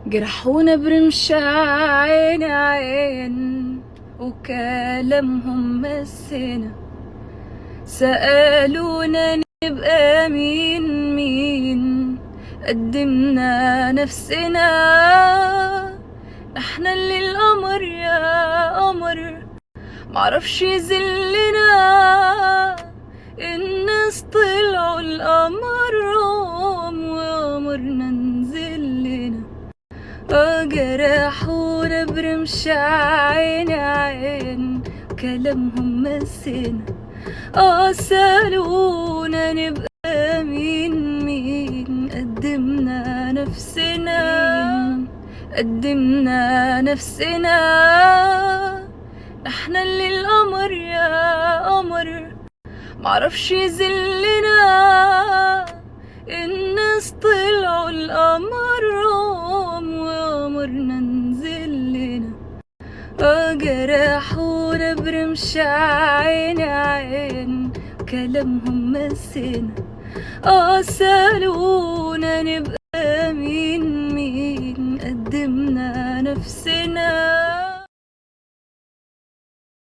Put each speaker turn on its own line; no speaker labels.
جرحونا برمش عين عين وكلامهم مسنا، سألونا نبقى مين مين، قدمنا نفسنا. احنا اللي القمر يا قمر معرفش يذلنا، الناس طلعوا القمر وقمرنا نزلنا. جرحونا برمش عين عين كلامهم مسنا، سألونا نبقى مين مين، قدمنا نفسنا قدمنا نفسنا. احنا اللي القمر يا قمر معرفش يذلنا، الناس طلعوا القمر وقمرنا نزلنا. جرحونا برمش عين عين كلامهم مسنا، سألونا نبقى مين مين، قدمنا نفسنا